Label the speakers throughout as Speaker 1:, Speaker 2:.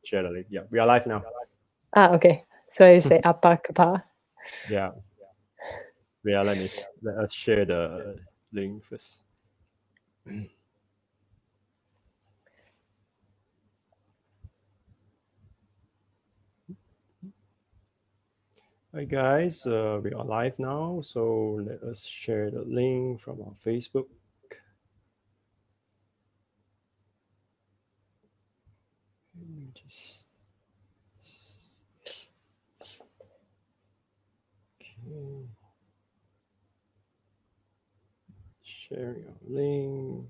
Speaker 1: share the link. Yeah, we are live now.
Speaker 2: Okay. So I say apa kapa.
Speaker 1: Yeah. Yeah, let us share the link first. Hi guys, we are live now, so let us share the link from our Facebook. Just okay. Share your link.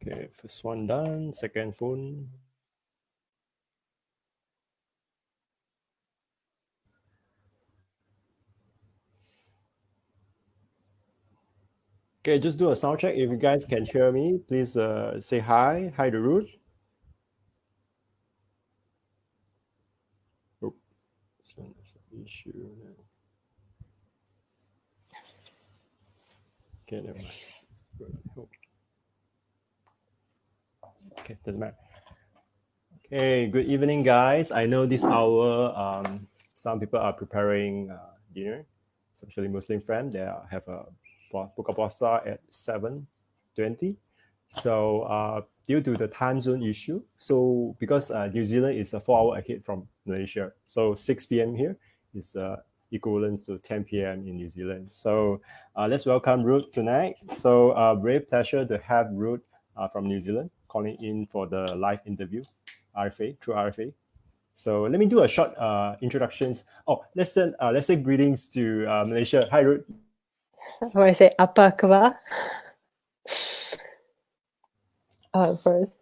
Speaker 1: Okay, first one done. Second phone. Okay, just do a sound check. If you guys can hear me, please say hi. Hi to Ruth. Oh, this one is an issue now. Okay, never mind. Okay, doesn't matter. Okay, good evening, guys. I know this hour, some people are preparing dinner, especially Muslim friends. They have a buka puasa at 7:20. So due to the time zone issue, so because New Zealand is a 4 hour ahead from Malaysia, so 6 p.m. here is equivalent to 10 p.m. in New Zealand. So let's welcome Ruth tonight. So very pleasure to have Ruth from New Zealand calling in for the live interview. RFA through RFA. So let me do a short introductions. Oh, let's say greetings to Malaysia. Hi, Ruth.
Speaker 2: I want to say apa kapa. First.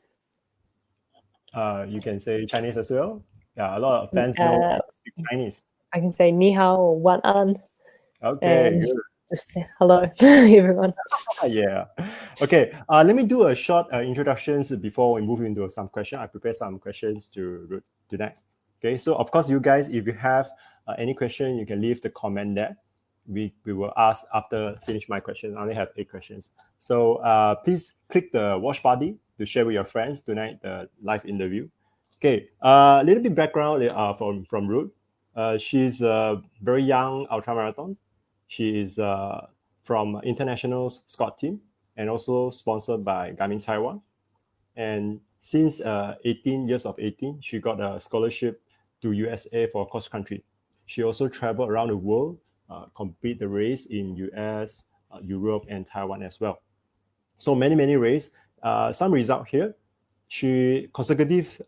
Speaker 1: You can say Chinese as well. Yeah, a lot of fans know speak Chinese.
Speaker 2: I can say ni hao or wan an.
Speaker 1: Okay,
Speaker 2: and
Speaker 1: good.
Speaker 2: just say hello, everyone.
Speaker 1: Yeah. Okay. Let me do a short introductions before we move into some questions. I prepared some questions to Ruth tonight. Okay. So of course, you guys, if you have any question, you can leave the comment there. We will ask after finish my question. I only have 8 questions. So please click the watch party to share with your friends tonight the live interview. Okay. A little bit background from Ruth. She's a very young ultramarathon. She is from international Scott team and also sponsored by Garmin Taiwan. And since 18 years of 18, she got a scholarship to USA for cross country. She also traveled around the world, compete the race in US, Europe, and Taiwan as well. So many races. Some result here. She consecutive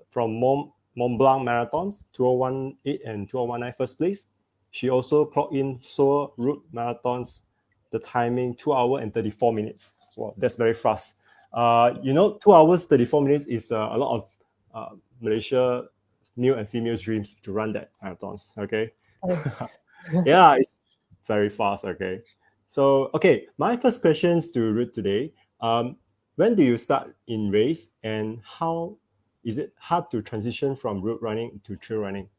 Speaker 1: from Mont Blanc marathons, 2018 and 2019 first place. She also clocked in Seoul route marathons, the timing 2 hours and 34 minutes. Wow, that's very fast. 2 hours 34 minutes is a lot of Malaysia male and female dreams to run that marathons. Okay, yeah, it's very fast. Okay, so okay, my first questions to Ruth today. When do you start in race, and how is it hard to transition from road running to trail running?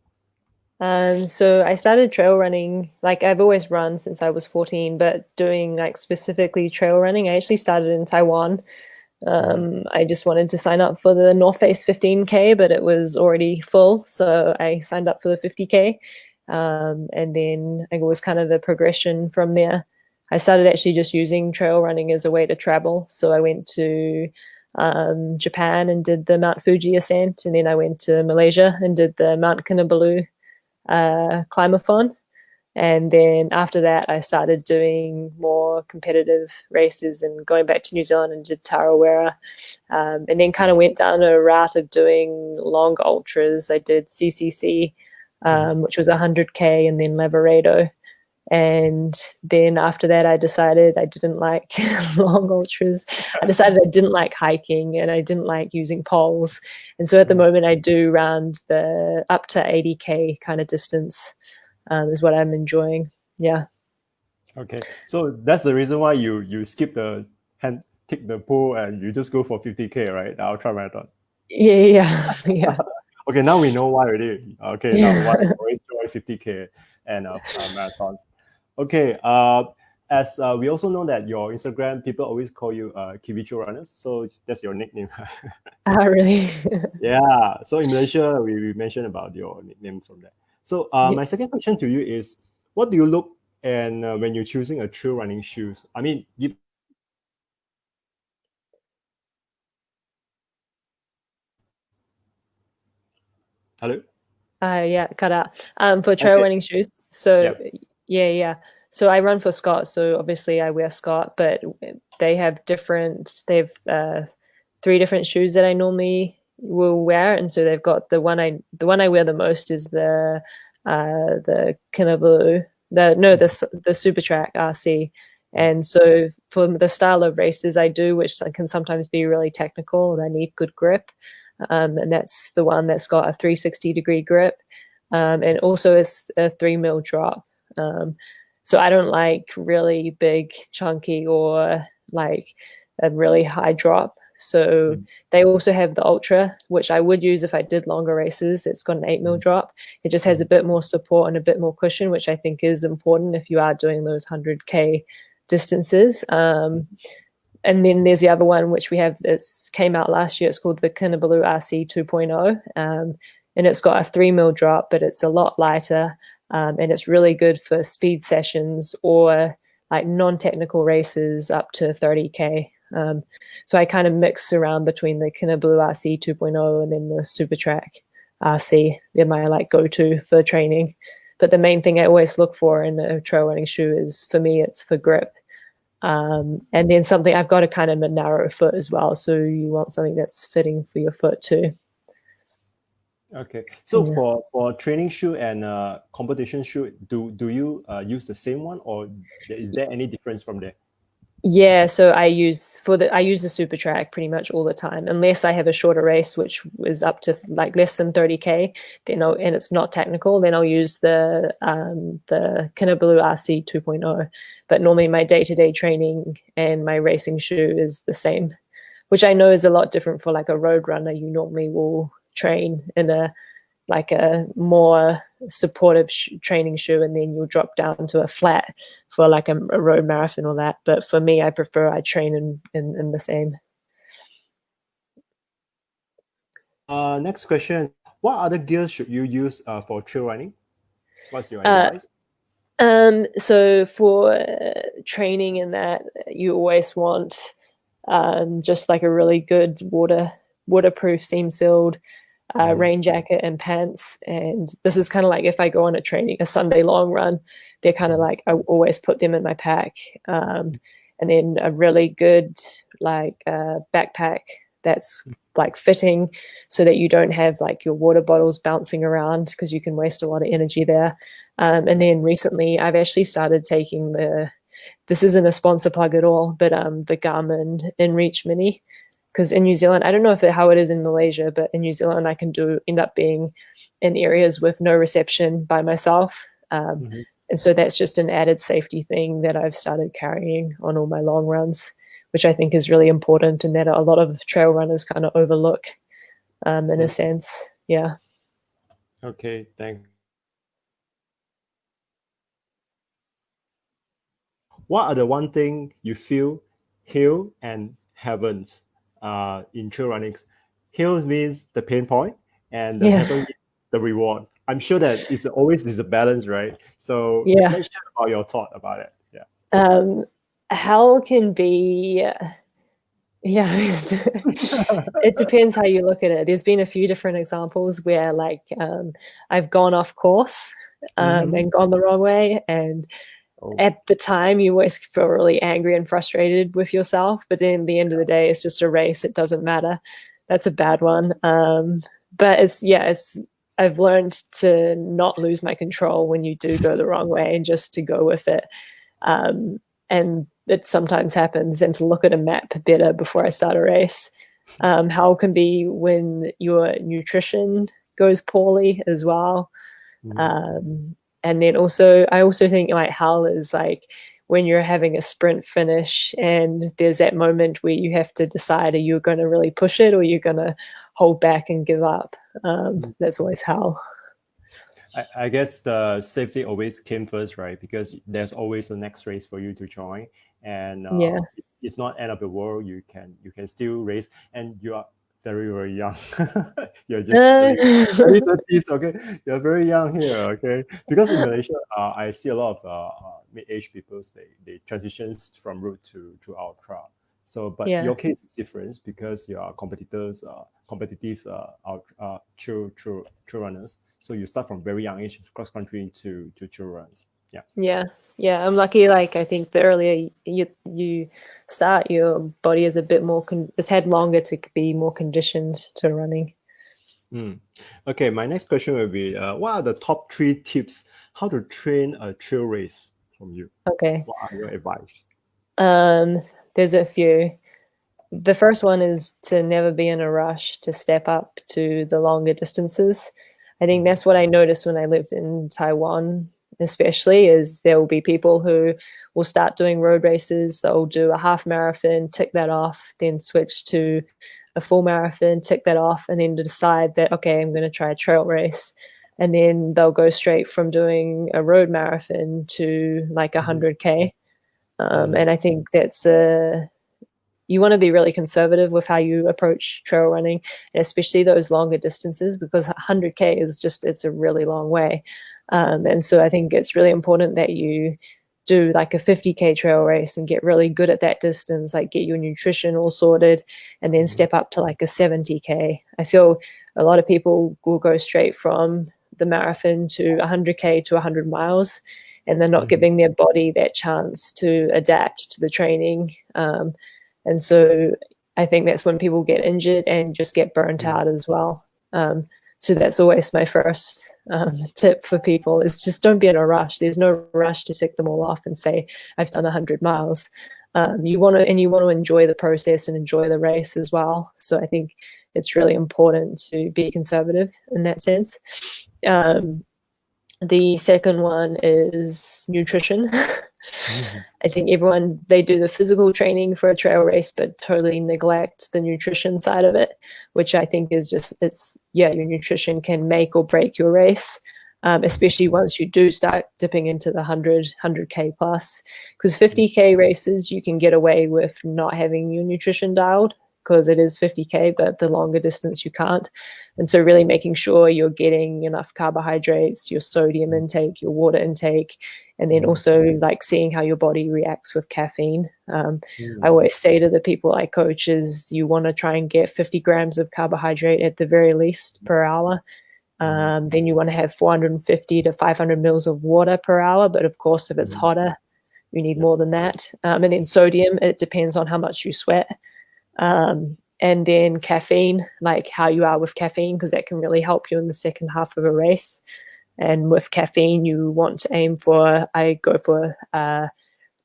Speaker 2: So I started trail running, like I've always run since I was 14, but doing like specifically trail running, I actually started in Taiwan. I just wanted to sign up for the North Face 15K, but it was already full. So I signed up for the 50K. And then it was kind of the progression from there. I started actually just using trail running as a way to travel. So I went to Japan and did the Mount Fuji ascent. And then I went to Malaysia and did the Mount Kinabalu climathon. And then after that, I started doing more competitive races and going back to New Zealand and did Tarawera. And then kind of went down a route of doing long ultras. I did CCC, which was 100K, and then Lavaredo. And then after that, I decided I didn't like long ultras. I decided I didn't like hiking and I didn't like using poles. And so at the moment, I do round the up to 80K kind of distance is what I'm enjoying. Yeah.
Speaker 1: Okay, so that's the reason why you skip the take the pool and you just go for 50K, right? The ultra marathon.
Speaker 2: Yeah. Yeah.
Speaker 1: Okay, now we know why already. Okay, now why you always join 50K and marathons. Okay, as we also know that your Instagram, people always call you Kivicho Runners, so that's your nickname.
Speaker 2: Really?
Speaker 1: Yeah, so in Malaysia, we mentioned about your nickname from there. So
Speaker 2: Yeah.
Speaker 1: my second question to you is, what do you look and when you're choosing a trail running shoes? I mean, give hello.
Speaker 2: Yeah, cut out. For trail
Speaker 1: Okay.
Speaker 2: running shoes. So
Speaker 1: Yep.
Speaker 2: yeah. So I run for Scott. So obviously I wear Scott, but they have three different shoes that I normally will wear, and so they've got the one I wear the most is the Kinabalu, the Super Track RC. And so for the style of races I do, which can sometimes be really technical, and I need good grip. And that's the one that's got a 360-degree grip, and also it's a 3 mil drop. So I don't like really big, chunky, or like a really high drop. So they also have the Ultra, which I would use if I did longer races. It's got an 8 mil drop. It just has a bit more support and a bit more cushion, which I think is important if you are doing those 100K distances. And then there's the other one, which we have, this came out last year. It's called the Kinabalu RC 2.0. And it's got a 3 mil drop, but it's a lot lighter. And it's really good for speed sessions or like non-technical races up to 30K. So I kind of mix around between the Kinabalu RC 2.0 and then the Super Track RC. They're my like go-to for training. But the main thing I always look for in a trail running shoe is, for me, it's for grip. And then something, I've got a kind of a narrow foot as well, so you want something that's fitting for your foot too.
Speaker 1: Okay. So
Speaker 2: Yeah.
Speaker 1: for training shoe and competition shoe, do you use the same one, or is there any difference from there?
Speaker 2: Yeah, so I use the Super Track pretty much all the time, unless I have a shorter race, which is up to like less than 30K. And it's not technical, then I'll use the Kinabalu RC 2.0. But normally my day-to-day training and my racing shoe is the same, which I know is a lot different for like a road runner. You normally will train in a more supportive training shoe, and then you'll drop down to a flat for like a road marathon or that. But for me, I train in the same.
Speaker 1: Next question. What other gears should you use for trail running? What's your
Speaker 2: Uh,
Speaker 1: advice?
Speaker 2: so for training in that, you always want just like a really good waterproof, seam sealed rain jacket and pants. And this is kind of like if I go on a Sunday long run, they're kind of like, I always put them in my pack. And then a really good like backpack that's like fitting, so that you don't have like your water bottles bouncing around, because you can waste a lot of energy there. And then recently I've actually started taking this isn't a sponsor plug at all, but the Garmin InReach Mini, because in New Zealand, I don't know how it is in Malaysia, but in New Zealand, I can end up being in areas with no reception by myself. And so that's just an added safety thing that I've started carrying on all my long runs, which I think is really important, and that a lot of trail runners kind of overlook in a sense. Yeah.
Speaker 1: Okay, thanks. What are the one thing you feel hill and heavens in trail running? Hill means the pain point, and the
Speaker 2: Yeah.
Speaker 1: heaven means the reward. I'm sure that it's always is a balance, right? So
Speaker 2: Yeah.
Speaker 1: let's share about your thought about it. Yeah.
Speaker 2: Hell can be, yeah, it depends how you look at it. There's been a few different examples where like I've gone off course and gone the wrong way, and at the time you always feel really angry and frustrated with yourself, but in the end of the day, it's just a race. It doesn't matter. That's a bad one. But I've learned to not lose my control when you do go the wrong way, and just to go with it. And it sometimes happens, and to look at a map better before I start a race. How can be when your nutrition goes poorly as well. And then I also think like how is like when you're having a sprint finish and there's that moment where you have to decide, are you going to really push it or you're going to hold back and give up? That's always hell.
Speaker 1: I guess the safety always came first, right? Because there's always the next race for you to join, and
Speaker 2: Yeah.
Speaker 1: it's not end of the world. You can still race, and you are very young. You're just early 30s, okay? You're very young here, okay? Because in Malaysia, I see a lot of mid-age people. They transitions from route to ultra. So, but
Speaker 2: Yeah.
Speaker 1: your case is different because you are competitors, competitive trail runners. So you start from very young age, cross country to trail runs. Yeah.
Speaker 2: Yeah, I'm lucky. Like, I think the earlier you start, your body is a bit more it's had longer to be more conditioned to running.
Speaker 1: Okay, my next question will be, what are the top 3 tips how to train a trail race from you?
Speaker 2: Okay.
Speaker 1: What are your advice?
Speaker 2: There's a few. The first one is to never be in a rush to step up to the longer distances. I think that's what I noticed when I lived in Taiwan, especially, is there will be people who will start doing road races. They'll do a half marathon, tick that off, then switch to a full marathon, tick that off, and then decide that, okay, I'm going to try a trail race. And then they'll go straight from doing a road marathon to like 100K. And I think that's you want to be really conservative with how you approach trail running, and especially those longer distances, because 100K is just, it's a really long way. And so I think it's really important that you do like a 50K trail race and get really good at that distance, like get your nutrition all sorted, and then step up to like a 70K. I feel a lot of people will go straight from the marathon to 100K to 100 miles, and they're not giving their body that chance to adapt to the training. And so I think that's when people get injured and just get burnt out as well. So that's always my first tip for people, is just don't be in a rush. There's no rush to tick them all off and say, I've done 100 miles. You want to enjoy the process and enjoy the race as well. So I think it's really important to be conservative in that sense. The second one is nutrition. I think they do the physical training for a trail race, but totally neglect the nutrition side of it, which I think is just, your nutrition can make or break your race, especially once you do start dipping into the 100K plus. Because 50K races, you can get away with not having your nutrition dialed, because it is 50K, but the longer distance you can't. And so really making sure you're getting enough carbohydrates, your sodium intake, your water intake, and then also like seeing how your body reacts with caffeine. I always say to the people I coach is you want to try and get 50 grams of carbohydrate at the very least per hour. Then you want to have 450 to 500 mils of water per hour. But of course, if it's hotter, you need more than that. And then sodium, it depends on how much you sweat. And then caffeine, like how you are with caffeine, because that can really help you in the second half of a race. And with caffeine, you want to aim for, I go for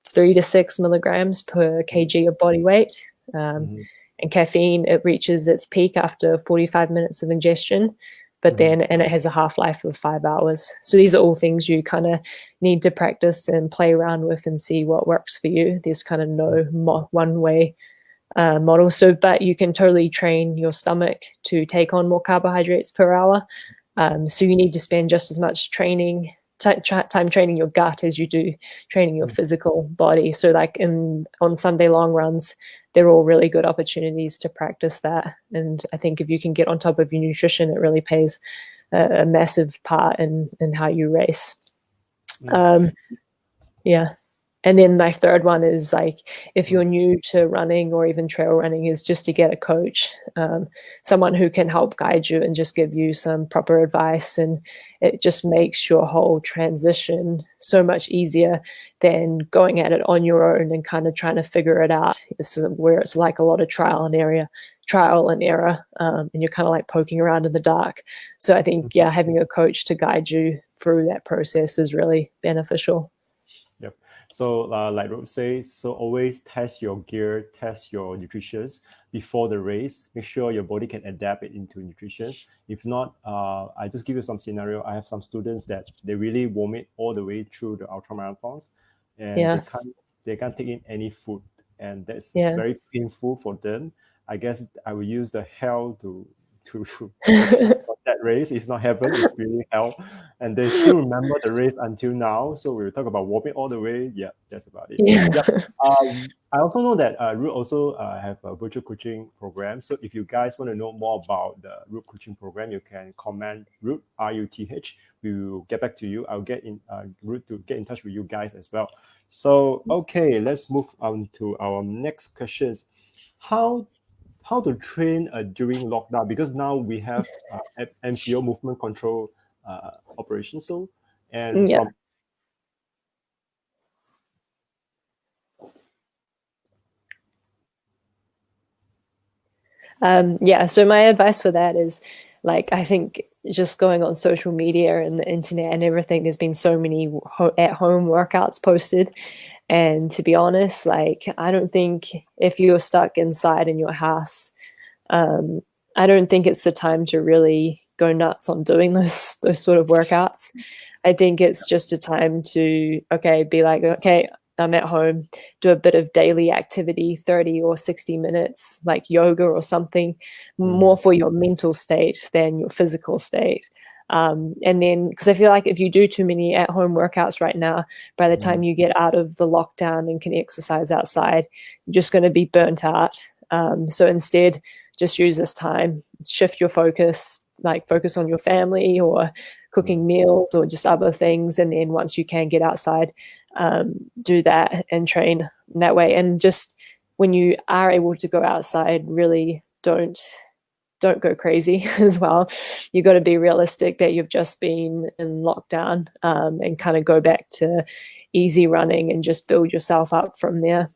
Speaker 2: 3 to 6 milligrams per kg of body weight. And caffeine, it reaches its peak after 45 minutes of ingestion, but then, and it has a half-life of 5 hours. So these are all things you kind of need to practice and play around with and see what works for you. There's kind of no one way model. So, but you can totally train your stomach to take on more carbohydrates per hour. So you need to spend just as much time training your gut as you do training your physical body. So like on Sunday long runs, they're all really good opportunities to practice that. And I think if you can get on top of your nutrition, it really plays a massive part in how you race. Yeah. And then my third one is like, if you're new to running or even trail running, is just to get a coach, someone who can help guide you and just give you some proper advice. And it just makes your whole transition so much easier than going at it on your own and kind of trying to figure it out. This is where it's like a lot of trial and error. And you're kind of like poking around in the dark. So I think, having a coach to guide you through that process is really beneficial.
Speaker 1: So like Ruth says, so always test your gear, test your nutrition before the race. Make sure your body can adapt it into nutrition. If not, I just give you some scenario. I have some students that they really vomit all the way through the ultra marathons. and
Speaker 2: Yeah.
Speaker 1: they can't take in any food, and that's
Speaker 2: Yeah.
Speaker 1: very painful for them. I guess I will use the hell to describe what that race. It's not heaven, it's really hell, and they still remember the race until now. So we'll talk about warming all the way. Yeah, that's about it.
Speaker 2: Yeah.
Speaker 1: Yep. I also know that Root also have a virtual coaching program. So if you guys want to know more about the Root coaching program, you can comment Root RUTH. We will get back to you. I'll get in Root to get in touch with you guys as well. So okay, let's move on to our next questions. How to train during lockdown, because now we have MCO, movement control operation. So and
Speaker 2: Yeah.
Speaker 1: from
Speaker 2: Yeah, so my advice for that is, like, I think just going on social media and the internet and everything, there's been so many at-home workouts posted. And to be honest, like, I don't think if you're stuck inside in your house, I don't think it's the time to really go nuts on doing those sort of workouts. I think it's just a time to, okay, be like, okay, I'm at home, do a bit of daily activity, 30 or 60 minutes, like yoga or something, more for your mental state than your physical state. And then, because I feel like if you do too many at home workouts right now, by the time you get out of the lockdown and can exercise outside, you're just going to be burnt out. So instead, just use this time, shift your focus, like focus on your family or cooking meals or just other things. And then once you can get outside, do that and train in that way. And just when you are able to go outside, really don't go crazy as well. You got to be realistic that you've just been in lockdown, and kind of go back to easy running and just build yourself up from there,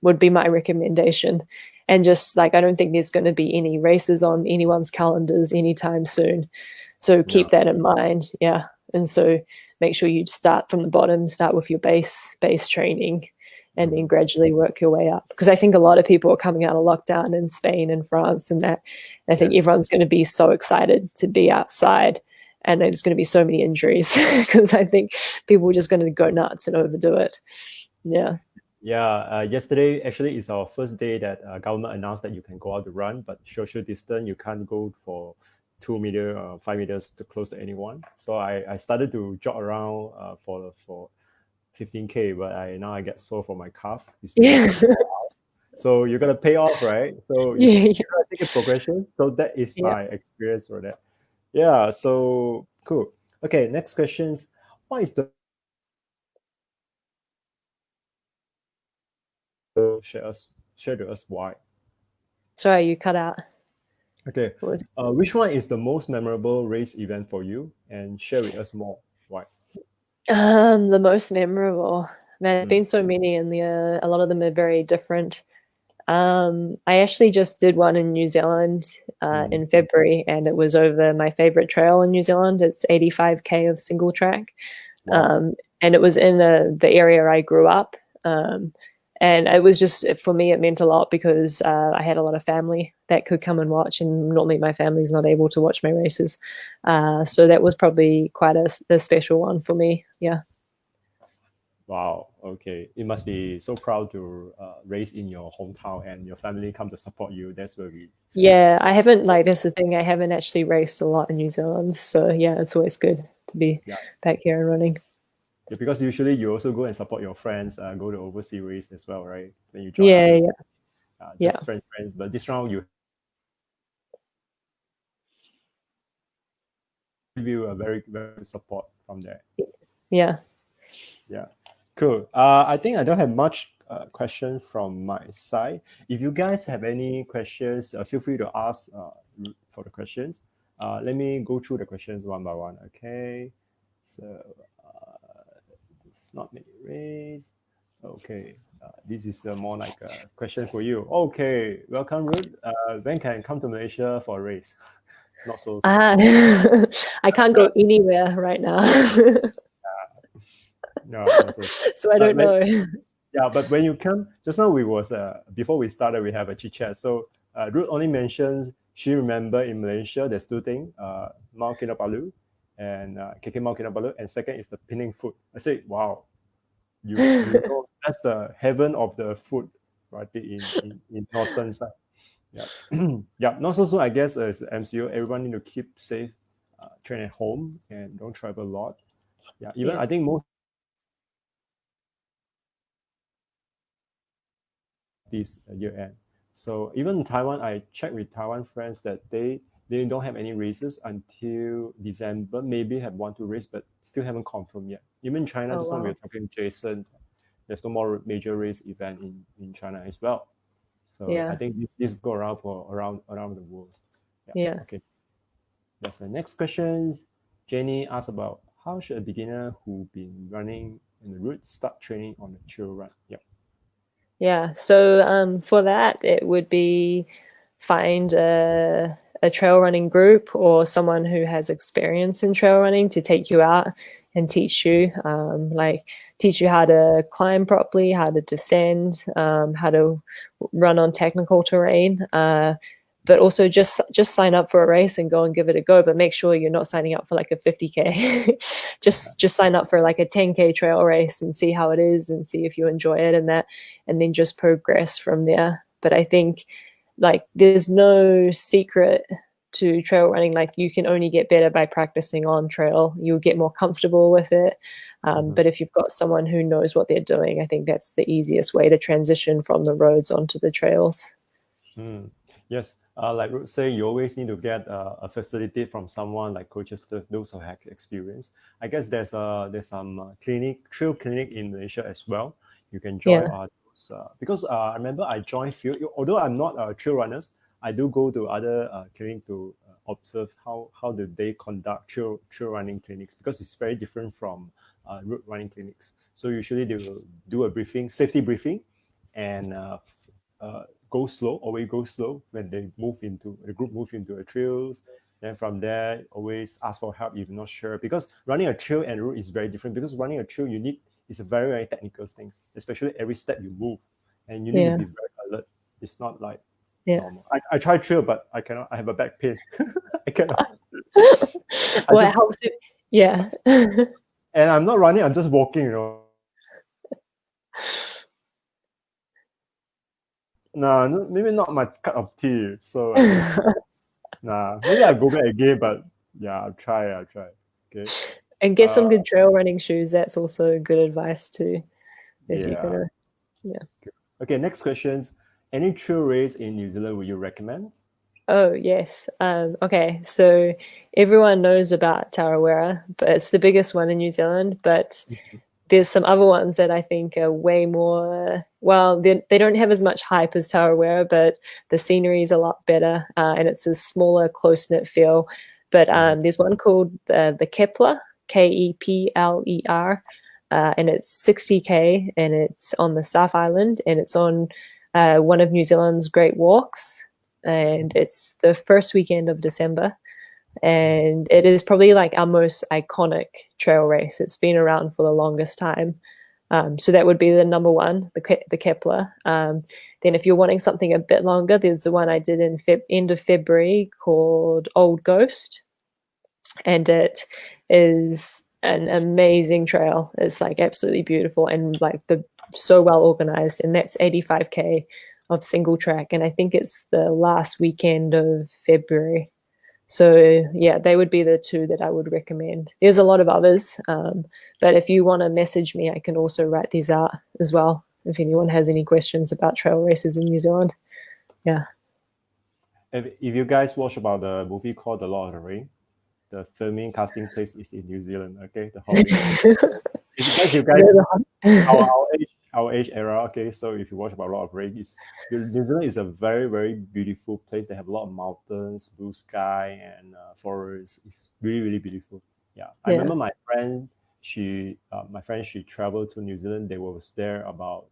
Speaker 2: would be my recommendation. And just like, I don't think there's going to be any races on anyone's calendars anytime soon. So keep that in mind. Yeah. And so make sure you start from the bottom, start with your base training, and then gradually work your way up. Because I think a lot of people are coming out of lockdown in Spain and France and that. And I think everyone's going to be so excited to be outside. And there's going to be so many injuries because I think people are just going to go nuts and overdo it. Yeah.
Speaker 1: Yeah, yesterday actually is our first day that government announced that you can go out to run, but social distance, you can't go for 2 meter, 5 meters to close to anyone. So I started to jog around for 15K, but now I get sore for my calf. It's been so you're gonna pay off, right? So you gotta take a progression. So that is my experience for that. Yeah, so cool. Okay, next questions. What is the share to us why?
Speaker 2: Sorry, you cut out.
Speaker 1: Okay. Which one is the most memorable race event for you? And share with us more. Why?
Speaker 2: The most memorable. Man, there's been so many, and a lot of them are very different. I actually just did one in New Zealand in February, and it was over my favorite trail in New Zealand. It's 85K of single track.
Speaker 1: Wow.
Speaker 2: And it was in the area I grew up. And it was just, for me, it meant a lot because I had a lot of family that could come and watch, and normally my family's not able to watch my races. So that was probably quite a special one for me. Yeah.
Speaker 1: Wow. Okay. It must be so proud to race in your hometown and your family come to support you. That's where we.
Speaker 2: Yeah, I haven't, like, that's the thing, I haven't actually raced a lot in New Zealand. So yeah, it's always good to be back here and running.
Speaker 1: Yeah, because usually you also go and support your friends, go to overseas race as well, right? When you join just friends. But this round you give you a very, very good support from there.
Speaker 2: Yeah.
Speaker 1: Yeah. Cool. I think I don't have much question from my side. If you guys have any questions, feel free to ask for the questions. Let me go through the questions one by one. Okay. So it's not many race. Okay. This is more like a question for you. Okay. Welcome, Ruth. When can I come to Malaysia for a race? Not so.
Speaker 2: I can't go anywhere right now.
Speaker 1: No,
Speaker 2: so I don't know.
Speaker 1: Yeah, but when you come, just now we was before we started, we have a chit chat. So Ruth only mentions she remember in Malaysia there's two things: Mount Kinabalu and KK Mount Kinabalu, and second is the Penang food. I say, wow, you know that's the heaven of the food, right? In northern side. Yeah. Yeah. Not so soon, I guess, as MCO, everyone need to keep safe, train at home and don't travel a lot. Yeah. Even
Speaker 2: Yeah.
Speaker 1: I think most this year end. So even in Taiwan, I checked with Taiwan friends that they don't have any races until December. Maybe have one two race, but still haven't confirmed yet. Even China,
Speaker 2: Oh
Speaker 1: just now we were
Speaker 2: wow.
Speaker 1: talking to Jason, there's no more major race event in China as well. So I
Speaker 2: Yeah.
Speaker 1: think this go around for around the world. Yeah.
Speaker 2: Yeah.
Speaker 1: Okay. That's the next question. Jenny asked about how should a beginner who been running in the route start training on a trail run? Yeah.
Speaker 2: Yeah. So for that, it would be find a trail running group or someone who has experience in trail running to take you out and teach you, like teach you how to climb properly, how to descend, how to run on technical terrain. But also just sign up for a race and go and give it a go. But make sure you're not signing up for like a 50K. just sign up for like a 10K trail race and see how it is and see if you enjoy it and that, and then just progress from there. But I think like there's no secret to trail running. Like you can only get better by practicing on trail. You'll get more comfortable with it.
Speaker 1: Mhm.
Speaker 2: But if you've got someone who knows what they're doing, I think that's the easiest way to transition from the roads onto the trails.
Speaker 1: Mm. Yes, like Ruth say, you always need to get a facility from someone like coaches, those who have experience. I guess there's some trail clinic in Malaysia as well. You can join
Speaker 2: Yeah.
Speaker 1: those, because I remember I joined field. Although I'm not a trail runners, I do go to other clinic to observe how do they conduct trail running clinics because it's very different from route running clinics. So usually they will do a briefing, safety briefing, and go slow, always go slow when they move into the group move into the trails. Then from there, always ask for help if you're not sure. Because running a trail and route is very different. Because running a trail, you need it's a very, very technical things, especially every step you move. And you need to
Speaker 2: Yeah.
Speaker 1: be very alert. It's not like
Speaker 2: Yeah.
Speaker 1: normal. I try trail, but I cannot. I have a back pain. I cannot. I
Speaker 2: Well, it
Speaker 1: think,
Speaker 2: helps it. Yeah.
Speaker 1: and I'm not running. I'm just walking. Nah, maybe not my cup of tea. So I just nah. Maybe I'll go back again, but yeah, I'll try. I'll try. Okay.
Speaker 2: And get
Speaker 1: Uh,
Speaker 2: some good trail running shoes. That's also good advice too. If you're
Speaker 1: yeah.
Speaker 2: gonna, yeah.
Speaker 1: Okay. Next questions. Any trail race in New Zealand would you recommend?
Speaker 2: Oh yes. Okay. So everyone knows about Tarawera, but it's the biggest one in New Zealand. But there's some other ones that I think are way more. Well, they don't have as much hype as Tarawera, but the scenery is a lot better, and it's a smaller, close knit feel. But
Speaker 1: Mhm.
Speaker 2: there's one called the Kepler, Kepler, and it's 60K, and it's on the South Island, and it's on one of New Zealand's great walks, and it's the first weekend of December, and it is probably like our most iconic trail race. It's been around for the longest time. So that would be the number one, the Kepler. Then if you're wanting something a bit longer, there's the one I did in end of February called Old Ghost, and it is an amazing trail. It's like absolutely beautiful and like the so well organized, and that's 85K of single track, and I think it's the last weekend of February. So yeah, they would be the two that I would recommend. There's a lot of others, but if you want to message me, I can also write these out as well. If anyone has any questions about trail races in New Zealand, yeah.
Speaker 1: If you guys watch about the movie called The Lord of the Ring, the filming casting place is in New Zealand. Okay, the Hobbit. If you guys our age era. Okay, so if you watch about Lord of the Ring, New Zealand is a very very beautiful place. They have a lot of mountains, blue sky, and forests. It's really really beautiful. Yeah, I
Speaker 2: Yeah.
Speaker 1: remember my friend. She traveled to New Zealand. They was there about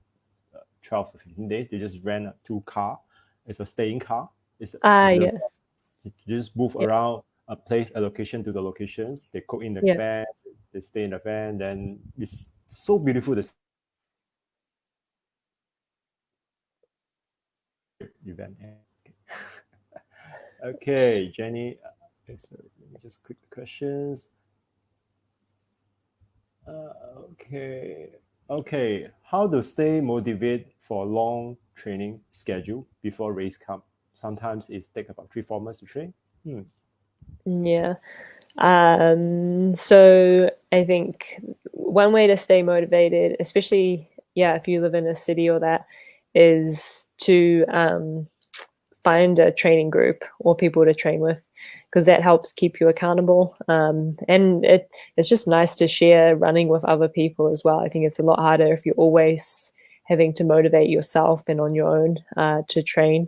Speaker 1: 12 to 15 days. They just rent a two car. It's a staying car. It's the
Speaker 2: Yes.
Speaker 1: you just move
Speaker 2: Yeah.
Speaker 1: around a place, a location to the locations. They cook in the
Speaker 2: Yeah.
Speaker 1: van. They stay in the van. Then it's so beautiful. This event. Okay, Jenny. Okay, sorry, let me just click the questions. Okay. Okay, how to stay motivated for long training schedule before race come? Sometimes it's take about 3 4 months to train.
Speaker 2: Yeah. So I think one way to stay motivated, especially if you live in a city or that, is to find a training group or people to train with, because that helps keep you accountable. And it's just nice to share running with other people as well. I think it's a lot harder if you're always having to motivate yourself and on your own to train.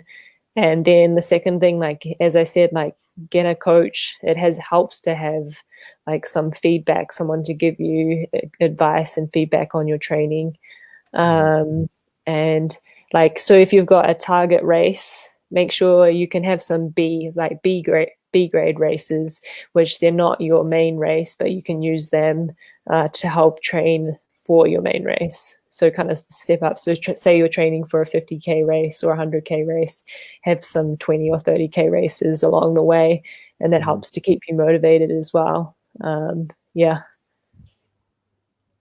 Speaker 2: And then the second thing, like as I said, like get a coach. It helps to have like some feedback, someone to give you advice and feedback on your training. And like, so if you've got a target race, make sure you can have some B grade races, which they're not your main race, but you can use them to help train for your main race. So kind of step up. So say you're training for a 50K race or a 100K race, have some 20 or 30K races along the way, and that helps to keep you motivated as well. Yeah.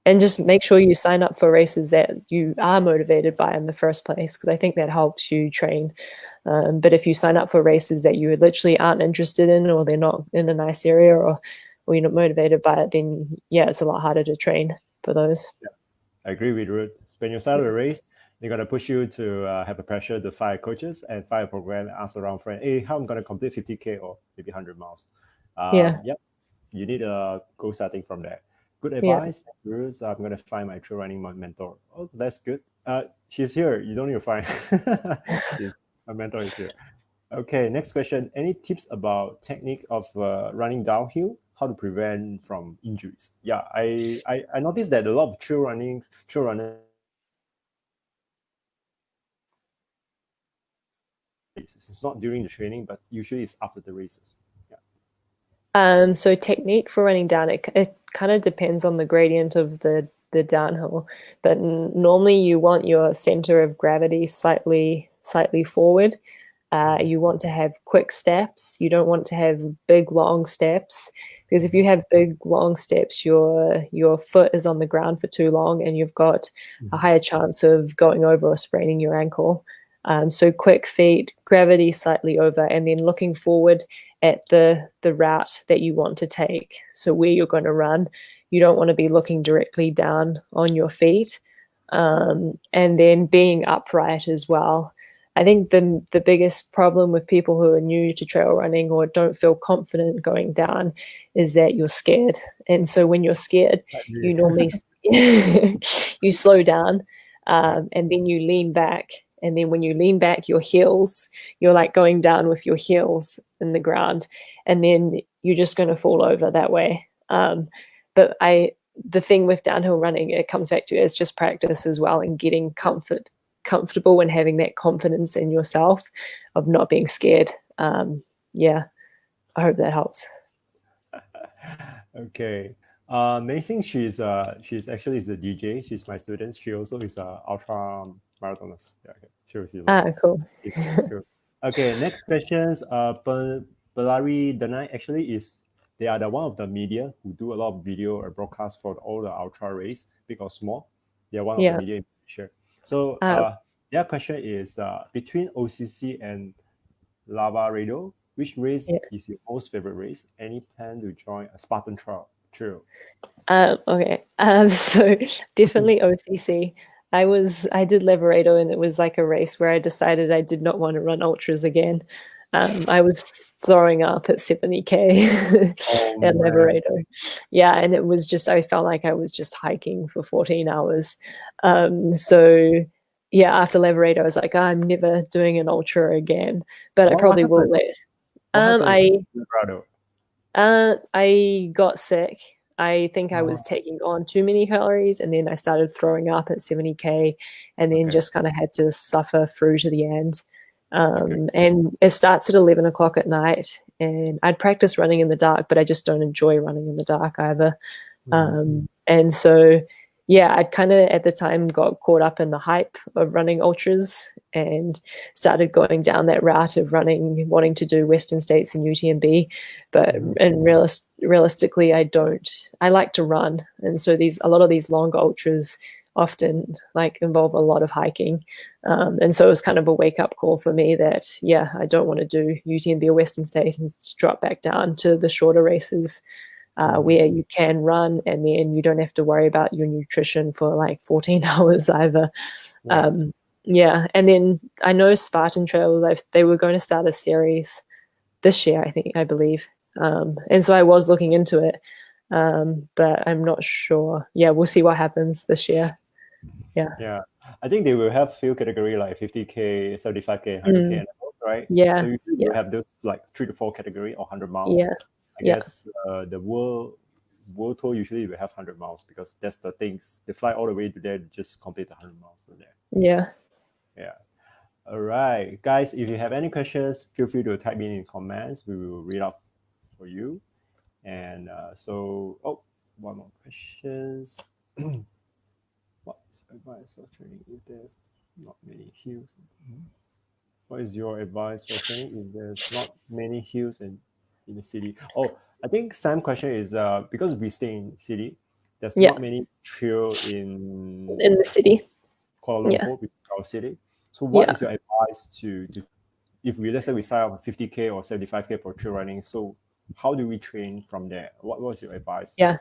Speaker 2: And just make sure you sign up for races that you are motivated by in the first place, because I think that helps you train. But if you sign up for races that you literally aren't interested in, or they're not in a nice area, or you're not motivated by it, then it's a lot harder to train for those.
Speaker 1: Yeah, I agree with Ruth. When you start a race, they're gonna push you to have a pressure to find coaches and find a program. Ask around friends, hey, how I'm gonna complete 50K or maybe 100 miles. Yep, you need a goal setting from there. Good advice, Ruth. I'm gonna find my trail running mentor. Oh, that's good. She's here. You don't need to find. My mentor is here. Okay, next question. Any tips about technique of running downhill? How to prevent from injuries? Yeah, I noticed that a lot of trail runners it's not during the training, but usually it's after the races.
Speaker 2: So technique for running down, it kind of depends on the gradient of the downhill, but normally you want your center of gravity slightly forward. You want to have quick steps. You don't want to have big long steps, because if you have big long steps, your foot is on the ground for too long, and you've got a higher chance of going over or spraining your ankle. So quick feet, gravity slightly over, and then looking forward at the route that you want to take. So where you're going to run, you don't want to be looking directly down on your feet, and then being upright as well. I think the biggest problem with people who are new to trail running or don't feel confident going down is that you're scared. And so when you're scared, you normally you slow down, and then you lean back. And then when you lean back, you're like going down with your heels in the ground, and then you're just going to fall over that way. But the thing with downhill running, it comes back to is just practice as well, and getting comfortable and having that confidence in yourself of not being scared. I hope that helps.
Speaker 1: Okay. Amazing. She's actually is a DJ. She's my student. She also is a ultra marathoners. Yeah, okay.
Speaker 2: Cool.
Speaker 1: Okay, next questions. Belari Danai actually they are one of the media who do a lot of video or broadcast for all the ultra race, big or small. They are one of the media in Malaysia. So their question is between OCC and Lava Radio, which race is your most favorite race? Any plan to join a Spartan Trail?
Speaker 2: Okay. So definitely OCC. I did Lavaredo, and it was like a race where I decided I did not want to run ultras again. I was throwing up at 70K at Lavaredo. Yeah, and it was just, I felt like I was just hiking for 14 hours. So yeah, after Lavaredo, I was like, I'm never doing an ultra again, but I probably will later. I got sick. I think I was taking on too many calories, and then I started throwing up at 70K, and then just kind of had to suffer through to the end. And it starts at 11 o'clock at night, and I'd practice running in the dark, but I just don't enjoy running in the dark either. And so, yeah, I'd kind of at the time got caught up in the hype of running ultras and started going down that route of wanting to do Western States and UTMB. But realistically, I like to run. And so a lot of these longer ultras often like involve a lot of hiking. And so it was kind of a wake up call for me that, yeah, I don't want to do UTMB or Western State and drop back down to the shorter races where you can run and then you don't have to worry about your nutrition for like 14 hours either.
Speaker 1: Yeah.
Speaker 2: Yeah. And then I know Spartan Trail, they were going to start a series this year, I believe. And so I was looking into it, but I'm not sure. Yeah, we'll see what happens this year.
Speaker 1: Yeah. I think they will have few category like 50K, 75K, 100K, and above, right?
Speaker 2: Yeah.
Speaker 1: So usually you have those like 3 to 4 category or 100 miles.
Speaker 2: Yeah.
Speaker 1: I guess the world tour usually will have 100 miles because that's the things. They fly all the way to there, just complete the 100 miles from there.
Speaker 2: Yeah.
Speaker 1: Yeah. All right, guys, if you have any questions, feel free to type in comments. We will read out for you. And one more questions. What's advice for training if there's not many hills? What is your advice for training if there's not many hills in the city? Oh, I think Sam's question is because we stay in city, there's not many trail in
Speaker 2: the city.
Speaker 1: Kuala Lumpur, which is our city. So what is your advice to if let's say we sign up 50K or 75K for trail running? So how do we train from there? What was your advice?
Speaker 2: Yeah.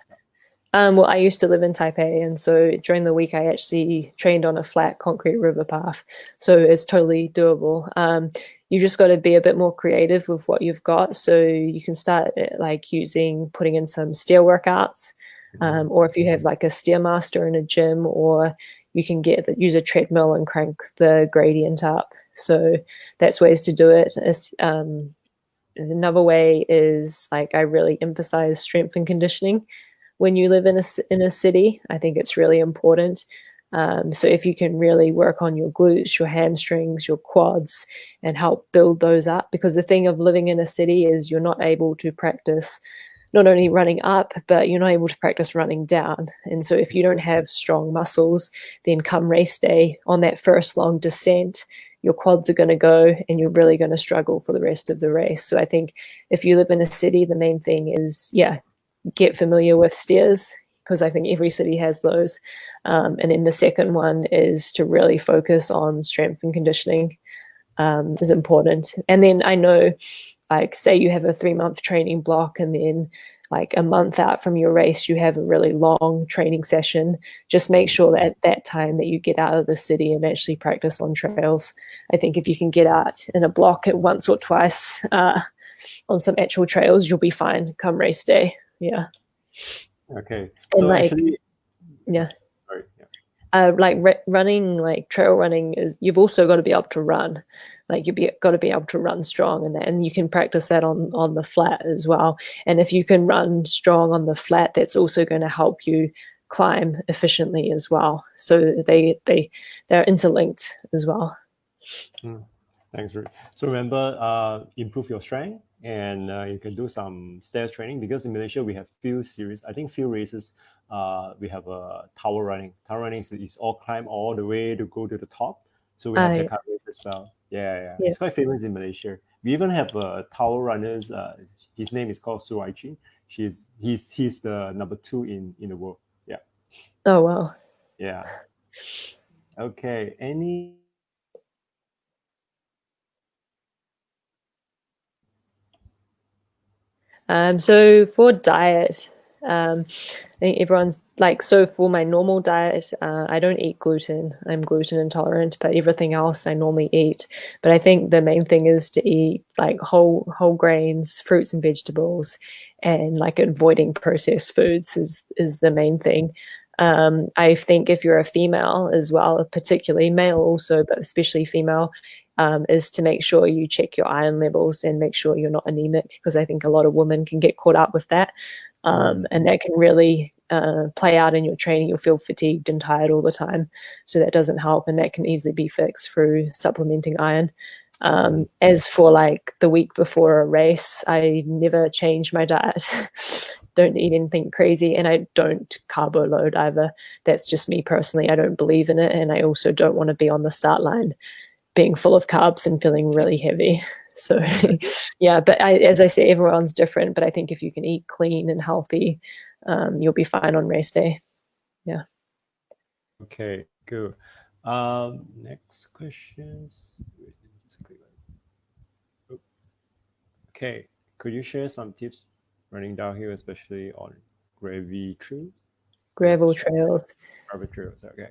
Speaker 2: Well, I used to live in Taipei, and so during the week I actually trained on a flat concrete river path. So it's totally doable. You just got to be a bit more creative with what you've got. So you can start like putting in some stair workouts, or if you have like a stairmaster in a gym, or you can use a treadmill and crank the gradient up. So that's ways to do it. Another way is like I really emphasize strength and conditioning. When you live in a city, I think it's really important. So if you can really work on your glutes, your hamstrings, your quads, and help build those up, because the thing of living in a city is you're not able to practice not only running up, but you're not able to practice running down. And so if you don't have strong muscles, then come race day on that first long descent, your quads are going to go and you're really going to struggle for the rest of the race. So I think if you live in a city, the main thing is, get familiar with stairs, because I think every city has those. And then the second one is to really focus on strength and conditioning is important. And then I know, like, say you have a 3-month training block and then like a month out from your race, you have a really long training session. Just make sure that at that time that you get out of the city and actually practice on trails. I think if you can get out in a block at once or twice on some actual trails, you'll be fine come race day. Yeah.
Speaker 1: Okay. So
Speaker 2: like,
Speaker 1: actually,
Speaker 2: sorry. Running, like trail running, is you've also got to be able to run. Like got to be able to run strong, and you can practice that on the flat as well. And if you can run strong on the flat, that's also going to help you climb efficiently as well. So they're interlinked as well.
Speaker 1: Thanks, Ruth. So remember, improve your strength, and you can do some stairs training, because in Malaysia we have few series. I think few races. We have a tower running. Tower running is all climb all the way to go to the top. So we have that kind of race as well. Yeah. It's quite famous in Malaysia. We even have tower runners. His name is called Suwaichi. He's the number 2 in the world. Yeah.
Speaker 2: Oh wow.
Speaker 1: Yeah. Okay. Any?
Speaker 2: So for diet, I think everyone's like, so for my normal diet, I don't eat gluten. I'm gluten intolerant, but everything else I normally eat. But I think the main thing is to eat like whole grains, fruits and vegetables, and like avoiding processed foods is the main thing. I think if you're a female as well, particularly male also, but especially female, is to make sure you check your iron levels and make sure you're not anemic, because I think a lot of women can get caught up with that. And that can really play out in your training. You'll feel fatigued and tired all the time. So that doesn't help, and that can easily be fixed through supplementing iron. As for like the week before a race, I never change my diet. Don't eat anything crazy, and I don't carbo load either. That's just me personally. I don't believe in it, and I also don't want to be on the start line being full of carbs and feeling really heavy. So but as I say, everyone's different, but I think if you can eat clean and healthy, you'll be fine on race day. Yeah.
Speaker 1: Okay, good. Next questions. Wait, just click on- Okay, could you share some tips running downhill, especially on gravy trail? Yeah,
Speaker 2: Gravel
Speaker 1: sure.
Speaker 2: trails.
Speaker 1: Gravel trails. Okay.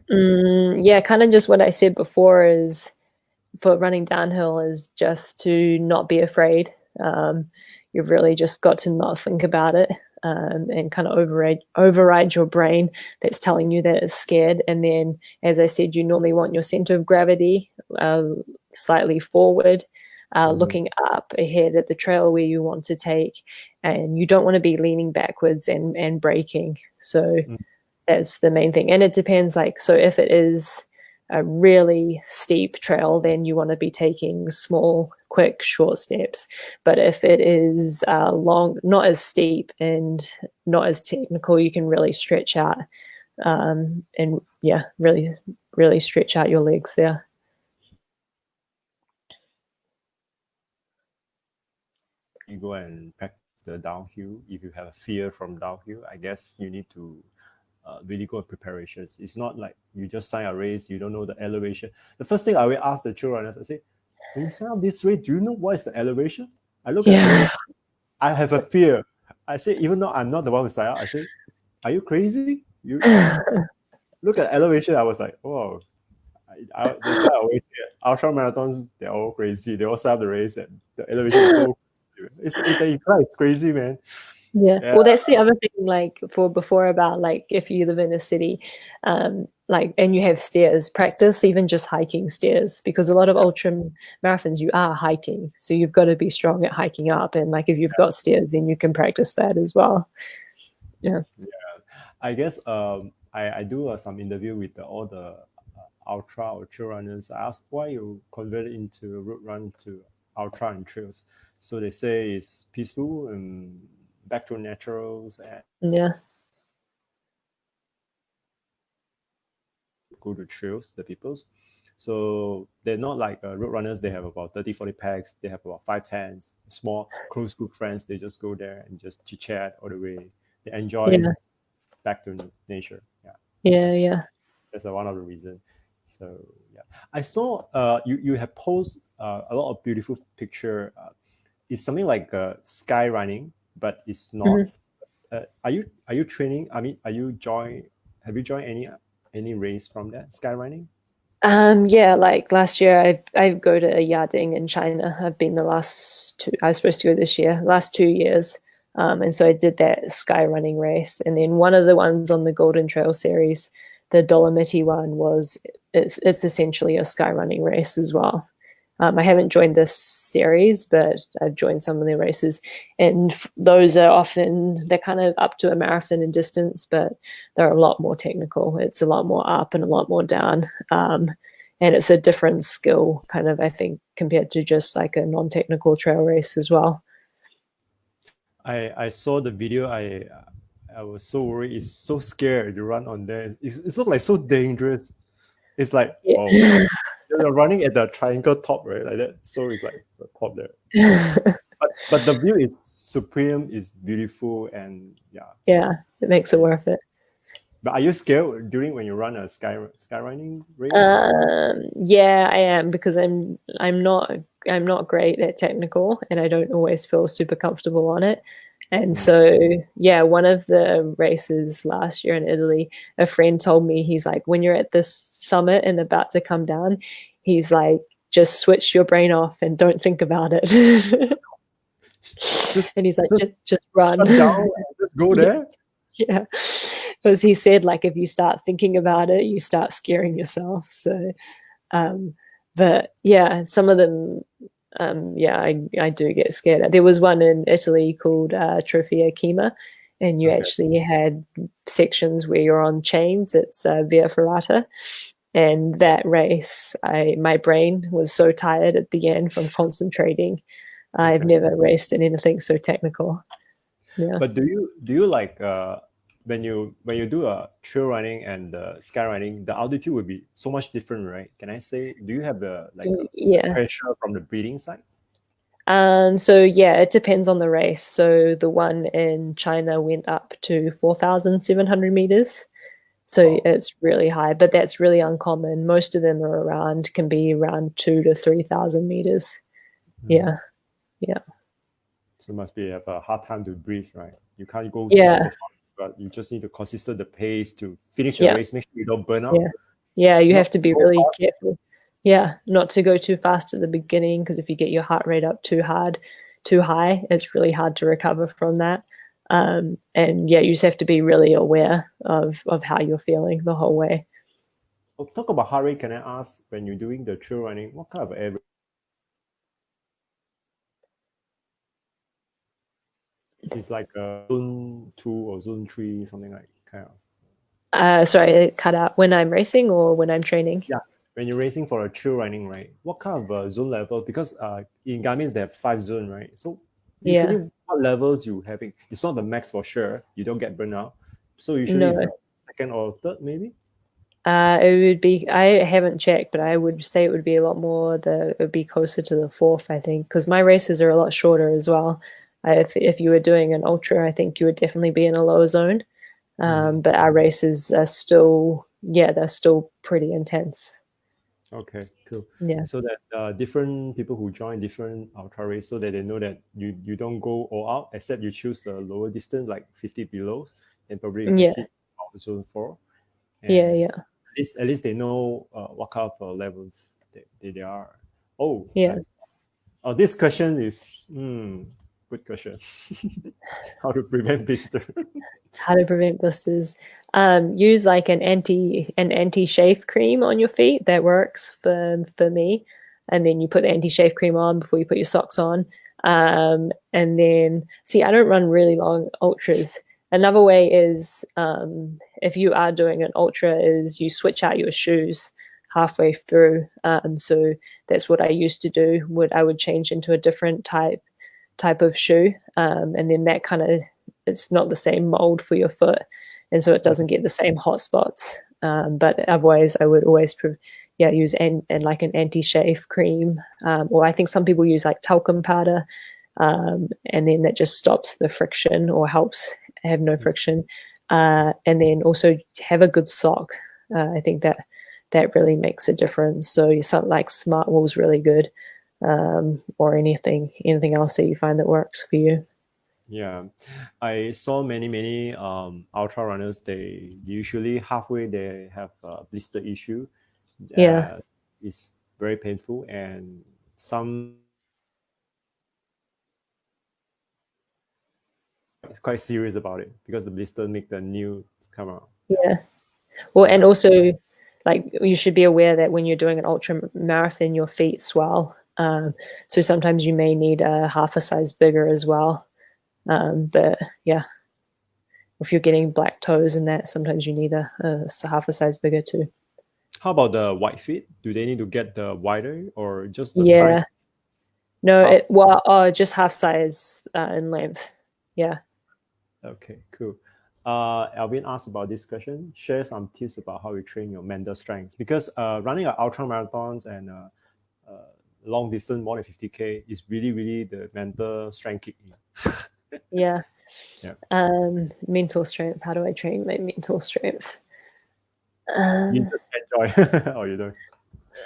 Speaker 2: Yeah, kind of just what I said before is for running downhill is just to not be afraid. You've really just got to not think about it, and kind of override your brain that's telling you that it's scared. And then, as I said, you normally want your center of gravity slightly forward,
Speaker 1: Mhm.
Speaker 2: looking up ahead at the trail where you want to take, and you don't want to be leaning backwards and braking. So
Speaker 1: Mm.
Speaker 2: that's the main thing. And it depends, like, so if it is a really steep trail, then you want to be taking small, quick, short steps. But if it is long, not as steep and not as technical, you can really stretch out, and yeah, really, really stretch out your legs there.
Speaker 1: You go and practice the downhill. If you have a fear from downhill, I guess you need to really good preparations. It's not like you just sign a race, you don't know the elevation. The first thing I will ask the trail runners, I say, when you sign up this race, do you know what is the elevation? I look at the
Speaker 2: Yeah.
Speaker 1: elevation, I have a fear. I say, even though I'm not the one who signed up, I say, are you crazy? You look at elevation. I was like, oh, that's why I always say ultra marathons, they're all crazy. They all sign up the race and the elevation is so, it's crazy, man.
Speaker 2: Yeah.
Speaker 1: Yeah.
Speaker 2: Well, that's the other thing, like for before about like if you live in a city, like and you have stairs, practice even just hiking stairs because a lot of ultra marathons you are hiking. So you've got to be strong at hiking up. And like if you've got stairs, then you can practice that as well. Yeah.
Speaker 1: Yeah. I guess I do some interview with all the ultra or trail runners. I asked why you converted into road run to ultra and trails. So they say it's peaceful and back to naturals and
Speaker 2: Yeah.
Speaker 1: go to trails, the peoples. So they're not like road runners. They have about 30, 40 packs. They have about 5 tents, small, close group friends. They just go there and just chit chat all the way. They enjoy
Speaker 2: Yeah.
Speaker 1: back to nature. Yeah,
Speaker 2: Yeah.
Speaker 1: that's
Speaker 2: Yeah.
Speaker 1: that's one of the reasons. So yeah, I saw you have posted a lot of beautiful picture. It's something like sky running, but it's not.
Speaker 2: Mhm.
Speaker 1: Are you training? I mean, are you join? Have you joined any race from that sky running?
Speaker 2: Yeah, like last year I go to a yarding in China. I've been the last two, I was supposed to go this year, last 2 years. And so I did that sky running race. And then one of the ones on the Golden Trail series, the Dolomiti one it's essentially a sky running race as well. I haven't joined this series, but I've joined some of the races, and those are often they're kind of up to a marathon in distance, but they're a lot more technical. It's a lot more up and a lot more down, and it's a different skill, kind of I think, compared to just like a non-technical trail race as well.
Speaker 1: I saw the video. I was so worried. It's so scared to run on there. It's look like so dangerous. It's like oh,
Speaker 2: Yeah.
Speaker 1: you're running at the triangle top, right? Like that. So it's like the top there. But the view is supreme. It's beautiful and yeah.
Speaker 2: Yeah, it makes it worth it.
Speaker 1: But are you scared during when you run a sky running race?
Speaker 2: Yeah, I am because I'm not great at technical and I don't always feel super comfortable on it. And
Speaker 1: Mm.
Speaker 2: so, yeah, one of the races last year in Italy, a friend told me, he's like, when you're at this summit and about to come down, he's like, just switch your brain off and don't think about it.
Speaker 1: Just
Speaker 2: And he's like,
Speaker 1: just
Speaker 2: just run.
Speaker 1: shut down and just go
Speaker 2: Yeah,
Speaker 1: there.
Speaker 2: yeah. Because he said, like, if you start thinking about it, you start scaring yourself. So, um, but yeah, some of them, yeah, I do get scared. There was one in Italy called Trofea Kima, and you
Speaker 1: Okay.
Speaker 2: actually had sections where you're on chains. It's Via Ferrata. And that race, my brain was so tired at the end from concentrating. I've
Speaker 1: Okay.
Speaker 2: never raced in anything so technical. Yeah.
Speaker 1: But do you like when you do a trail running and sky running, the altitude would be so much different, right? Can I say? Do you have the
Speaker 2: Yeah.
Speaker 1: pressure from the breathing side?
Speaker 2: So yeah, it depends on the race. So the one in China went up to 4,700 meters. So it's really high, but that's really uncommon. Most of them can be around 2 to 3,000 meters. Yeah.
Speaker 1: So must be have a hard time to breathe, right? You can't go
Speaker 2: Yeah.
Speaker 1: super fast, but you just need to consistent the pace to finish the
Speaker 2: Yeah.
Speaker 1: race. Make sure you don't burn out.
Speaker 2: Yeah. You
Speaker 1: Not
Speaker 2: have to be
Speaker 1: go
Speaker 2: really
Speaker 1: hard.
Speaker 2: careful. Yeah. Not to go too fast at the beginning, because if you get your heart rate up too high, it's really hard to recover from that. And yeah, you just have to be really aware of how you're feeling the whole way.
Speaker 1: Oh, talk about heart rate. Can I ask, when you're doing the trail running, what kind of air? It's like a zone 2 or zone 3, something like kind of.
Speaker 2: Sorry, it cut out. When I'm racing or when I'm training?
Speaker 1: Yeah. When you're racing for a trail running, right? What kind of zone level? Because in Garmin's they have 5 zone, right? So usually
Speaker 2: Yeah.
Speaker 1: what levels you having? It's not the max for sure. You don't get burnout. So usually
Speaker 2: No.
Speaker 1: it's the second or third, maybe.
Speaker 2: It would be. I haven't checked, but I would say it would be a lot more. It would be closer to the fourth, I think, because my races are a lot shorter as well. If you were doing an ultra, I think you would definitely be in a lower zone. But our races are still, they're still pretty intense.
Speaker 1: Okay, cool.
Speaker 2: Yeah.
Speaker 1: So that different people who join different ultra race, so that they know that you don't go all out, except you choose a lower distance like 50 below, and probably you can
Speaker 2: Yeah.
Speaker 1: hit zone 4.
Speaker 2: Yeah.
Speaker 1: And
Speaker 2: Yeah.
Speaker 1: at least they know what kind of levels they are. Oh,
Speaker 2: Yeah.
Speaker 1: this question is good question. How to prevent blister?
Speaker 2: How to prevent blisters? Use like an anti chafe cream on your feet. That works for me. And then you put the anti chafe cream on before you put your socks on. And then see, I don't run really long ultras. Another way is, if you are doing an ultra, is you switch out your shoes halfway through. So that's what I used to do. I would change into a different type of shoe, and then that kind of, it's not the same mold for your foot, and so it doesn't get the same hot spots. But otherwise, I would always use and like an anti-chafe cream, or I think some people use like talcum powder, and then that just stops the friction or helps have no friction. And then also have a good sock. I think that really makes a difference. So something like Smartwool is really good, or anything else that you find that works for you.
Speaker 1: Yeah, I saw many ultra runners. They usually halfway they have a blister issue.
Speaker 2: Yeah.
Speaker 1: It's very painful, and some is quite serious about it because the blister make the new come out.
Speaker 2: Yeah. Well, and also, like, you should be aware that when you're doing an ultra marathon, your feet swell. So sometimes you may need a half a size bigger as well. But yeah, if you're getting black toes and that, sometimes you need a half a size bigger too.
Speaker 1: How about the white feet? Do they need to get the wider or just the size
Speaker 2: Yeah. No,
Speaker 1: half?
Speaker 2: just half size in length. Yeah.
Speaker 1: Okay, cool. Alvin asked about this question. Share some tips about how you train your mental strength, because running an ultra marathons and long distance more than 50K is really the mental strength kick in.
Speaker 2: Yeah.
Speaker 1: Yeah.
Speaker 2: Mental strength. How do I train my mental strength?
Speaker 1: You just enjoy or you don't.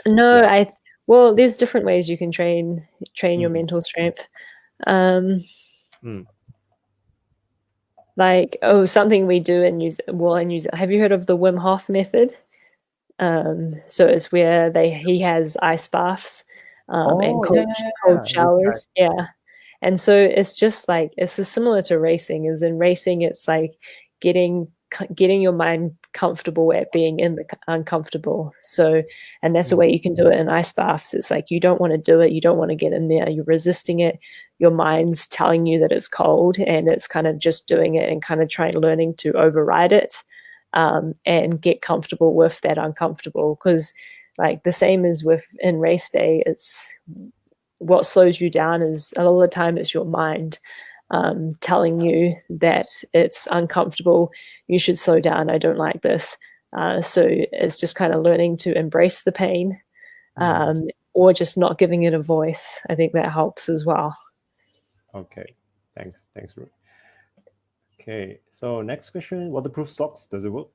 Speaker 2: No,
Speaker 1: Yeah.
Speaker 2: well, there's different ways you can train your mental strength.
Speaker 1: Mm.
Speaker 2: Like, something we do in New Zealand. Have you heard of the Wim Hof method? So it's where he has ice baths, and cold
Speaker 1: Yeah. This guy.
Speaker 2: showers. Yeah. And so it's just like, it's just similar to racing. Is in racing, it's like getting your mind comfortable at being in the uncomfortable. So, and that's the way you can do it in ice baths. It's like, you don't want to do it, you don't want to get in there, you're resisting it. Your mind's telling you that it's cold, and it's kind of just doing it and kind of learning to override it, and get comfortable with that uncomfortable. Because, like, the same as with in race day, it's what slows you down is a lot of the time it's your mind, telling you that it's uncomfortable, you should slow down, I don't like this. So it's just kind of learning to embrace the pain, or just not giving it a voice. I think that helps as well.
Speaker 1: Okay. Thanks, Ruth. Okay. So next question: waterproof socks, does it work?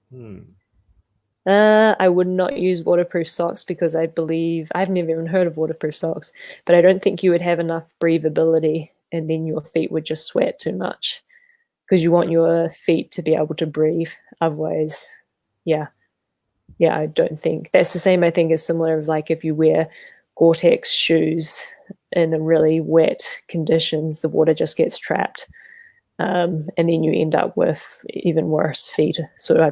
Speaker 2: I would not use waterproof socks because I believe I've never even heard of waterproof socks, but I don't think you would have enough breathability and then your feet would just sweat too much because you want your feet to be able to breathe. Otherwise, yeah, yeah, I don't think that's the same. I think is similar of like if you wear Gore-Tex shoes in a really wet conditions, the water just gets trapped. And then you end up with even worse feet. So I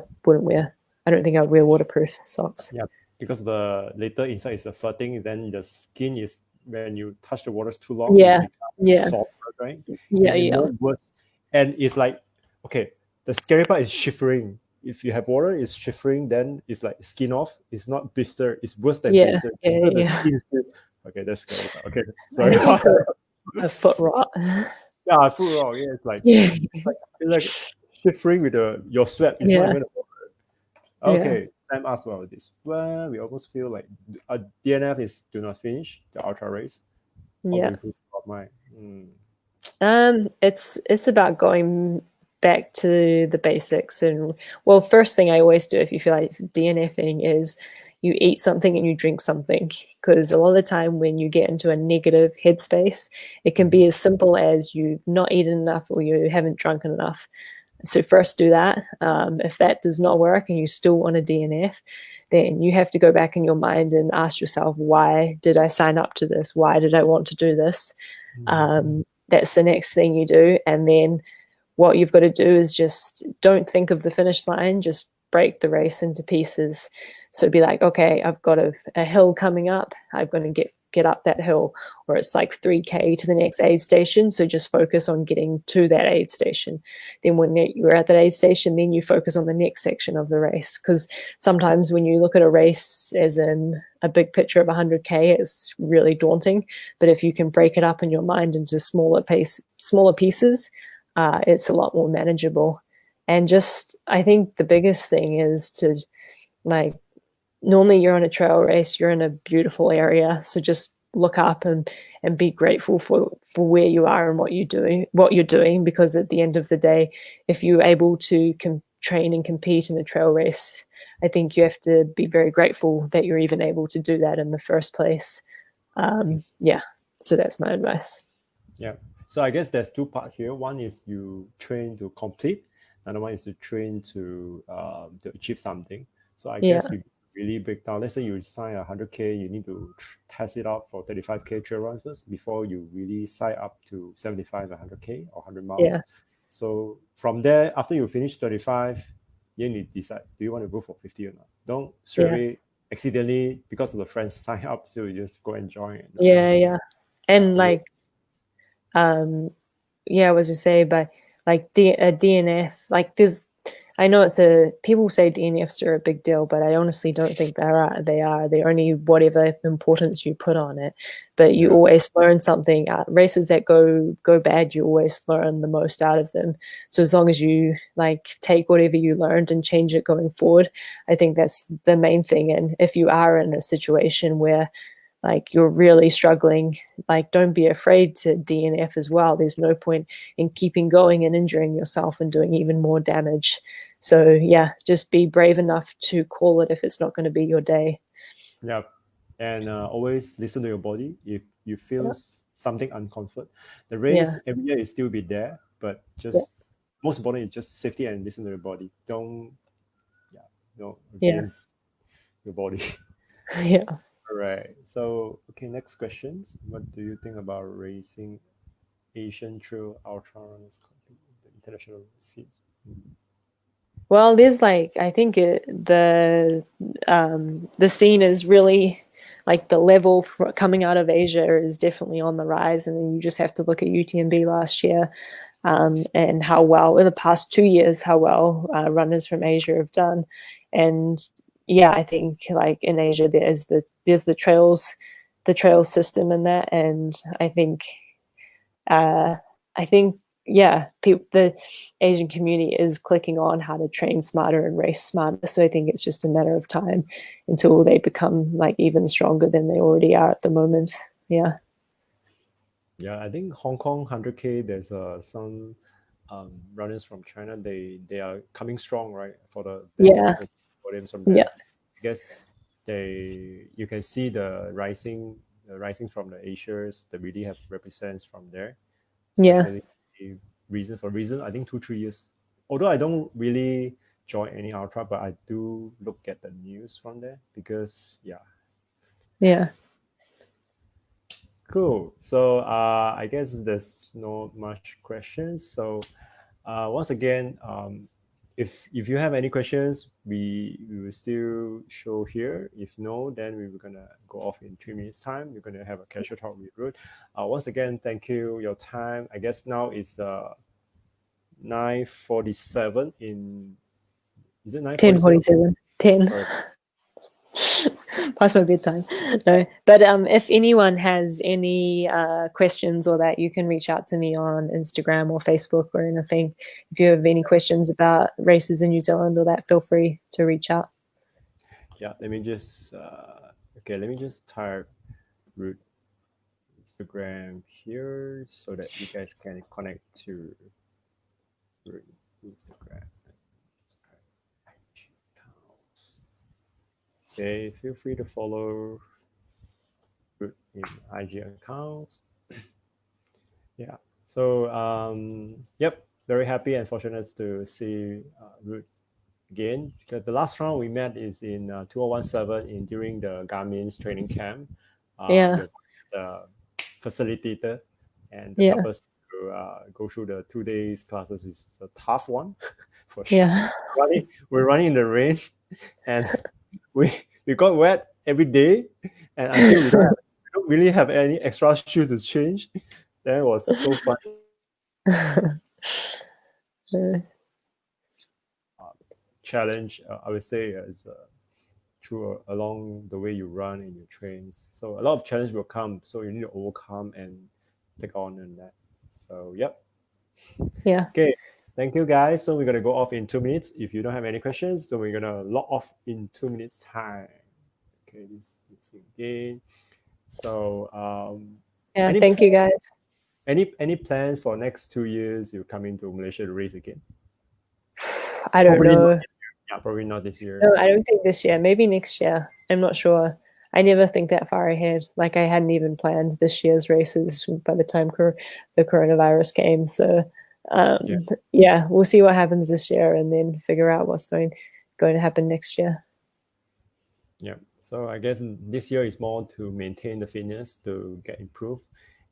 Speaker 2: don't think I'd wear waterproof socks.
Speaker 1: Yeah, because the later inside is a flooding, then the skin is when you touch the waters too long, it
Speaker 2: Yeah,
Speaker 1: becomes
Speaker 2: yeah,
Speaker 1: softer, right?
Speaker 2: yeah,
Speaker 1: And it
Speaker 2: yeah,
Speaker 1: more worse. And it's like, okay, the scary part is shivering. If you have water, it's shivering, then it's like skin off. It's not blister. It's worse than
Speaker 2: yeah,
Speaker 1: blister.
Speaker 2: yeah,
Speaker 1: Blister, the
Speaker 2: yeah.
Speaker 1: skin is still... Okay, that's scary part. Okay,
Speaker 2: I
Speaker 1: sorry.
Speaker 2: think you put a foot rot.
Speaker 1: Yeah, I feel wrong. Yeah,
Speaker 2: Yeah,
Speaker 1: it's like shivering with your sweat. It's not
Speaker 2: yeah,
Speaker 1: even...
Speaker 2: yeah,
Speaker 1: Okay, Sam asked about this. Well, we almost feel like DNF is do not finish the ultra race. How will
Speaker 2: yeah.
Speaker 1: improve our mind?
Speaker 2: It's about going back to the basics and well, first thing I always do if you feel like DNFing is you eat something and you drink something because a lot of the time when you get into a negative headspace, it can be as simple as you've not eaten enough or you haven't drunken enough. So first do that. If that does not work and you still want a DNF, then you have to go back in your mind and ask yourself, why did I sign up to this? Why did I want to do this? That's the next thing you do. And then what you've got to do is just don't think of the finish line, just break the race into pieces. So be like, okay, I've got a hill coming up. I'm going to get up that hill, or it's like 3K to the next aid station. So just focus on getting to that aid station. Then when you're at that aid station, then you focus on the next section of the race. Because sometimes when you look at a race as in a big picture of 100K, it's really daunting. But if you can break it up in your mind into smaller pieces, it's a lot more manageable. And just, I think the biggest thing is to like, normally you're on a trail race, you're in a beautiful area. So just look up and be grateful for where you are and what you're doing, because at the end of the day, if you're able to train and compete in a trail race, I think you have to be very grateful that you're even able to do that in the first place. Yeah, so that's my advice.
Speaker 1: Yeah. So I guess there's two parts here. One is you train to complete. Another one is to train to achieve something. So I
Speaker 2: Yeah,
Speaker 1: guess we really break down. Let's say you sign 100K, you need to test it out for 35K trail run first before you really sign up to 75 100K or 100 miles.
Speaker 2: yeah,
Speaker 1: So from there, after you finish 35, you need to decide, do you want to go for 50 or not? Don't straight
Speaker 2: yeah,
Speaker 1: away accidentally, because of the friends sign up, so you just go and join the
Speaker 2: yeah,
Speaker 1: race.
Speaker 2: yeah. And
Speaker 1: You
Speaker 2: like, um, yeah, I was to say, but like a DNF, like I know people say DNFs are a big deal, but I honestly don't think they are. They're only whatever importance you put on it. But you
Speaker 1: Yeah.
Speaker 2: always learn something. Races that go bad, you always learn the most out of them. So as long as you like take whatever you learned and change it going forward, I think that's the main thing. And if you are in a situation where like you're really struggling, like don't be afraid to DNF as well. There's no point in keeping going and injuring yourself and doing even more damage. So yeah, just be brave enough to call it if it's not going to be your day.
Speaker 1: Yeah, and always listen to your body. If you feel
Speaker 2: Yeah,
Speaker 1: something uncomfort, the
Speaker 2: yeah,
Speaker 1: race every year is still be there, but
Speaker 2: yeah,
Speaker 1: just most important is just safety and listen to your body. Don't, yeah, no,
Speaker 2: yeah,
Speaker 1: against your body.
Speaker 2: yeah.
Speaker 1: All right. So okay, next questions. What do you think about racing Asian Trail Ultra Runners compete in the international scene?
Speaker 2: Well, there's like I think the scene is really like the level coming out of Asia is definitely on the rise, and you just have to look at UTMB last year and how well in the past 2 years how well runners from Asia have done, and yeah, I think like in Asia there's the trail system in that, and uh, I think yeah, the Asian community is clicking on how to train smarter and race smarter. So I think it's just a matter of time until they become like even stronger than they already are at the moment. Yeah.
Speaker 1: Yeah, I think Hong Kong 100K. There's some runners from China. They are coming strong, right? For the
Speaker 2: Yeah.
Speaker 1: podiums from there.
Speaker 2: Yeah.
Speaker 1: I guess you can see the rising from the Asians that really have represents from there,
Speaker 2: Yeah.
Speaker 1: especially reason I think 2-3 years. Although I don't really join any ultra, but I do look at the news from there because
Speaker 2: Yeah.
Speaker 1: cool. So I guess there's no much questions. So once again, if you have any questions, we will still show here. If no, then we were gonna go off in 3 minutes time. We're gonna have a casual talk with Ruth. Once again, thank you your time. I guess now it's 9:47 in. Is it 9:47?
Speaker 2: 10:47. 10.
Speaker 1: Sorry.
Speaker 2: Past my bedtime. No, but if anyone has any questions or that, you can reach out to me on Instagram or Facebook or anything. If you have any questions about races in New Zealand or that, feel free to reach out.
Speaker 1: Yeah, let me just let me just type Ruth Instagram here so that you guys can connect to Ruth Instagram. Okay, feel free to follow Ruth in IG accounts. Yeah. So yep, very happy and fortunate to see Ruth again. Because the last round we met is in 2017 during the Garmin's training camp.
Speaker 2: Yeah.
Speaker 1: The facilitator and to
Speaker 2: Yeah.
Speaker 1: help us to go through the 2 days classes is a tough one for sure.
Speaker 2: Yeah.
Speaker 1: We're running in the rain and we got wet every day, and until we don't really have any extra shoes to change. That was so funny. Challenge, I would say, is through along the way you run in your trains. So a lot of challenge will come. So you need to overcome and take on in that. So yep.
Speaker 2: Yeah.
Speaker 1: Okay. Thank you guys. So we're gonna go off in 2 minutes. If you don't have any questions, so we're gonna log off in 2 minutes time. Okay, this again. So
Speaker 2: Yeah. Thank you guys.
Speaker 1: Any plans for next 2 years? You coming to Malaysia to race again?
Speaker 2: I don't know.
Speaker 1: Yeah, probably not this year.
Speaker 2: No, I don't think this year. Maybe next year. I'm not sure. I never think that far ahead. Like I hadn't even planned this year's races by the time the coronavirus came. So yeah, we'll see what happens this year and then figure out what's going to happen next year.
Speaker 1: Yeah. So I guess this year is more to maintain the fitness to get improved.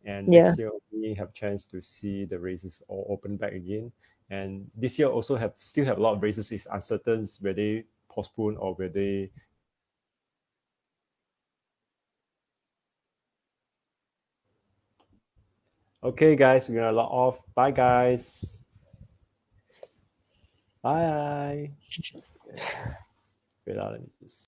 Speaker 1: And next year we have chance to see the races all open back again. And this year also still have a lot of races is uncertain where they postpone or where they Okay guys, we're gonna log off. Bye guys. Bye. Wait, let me just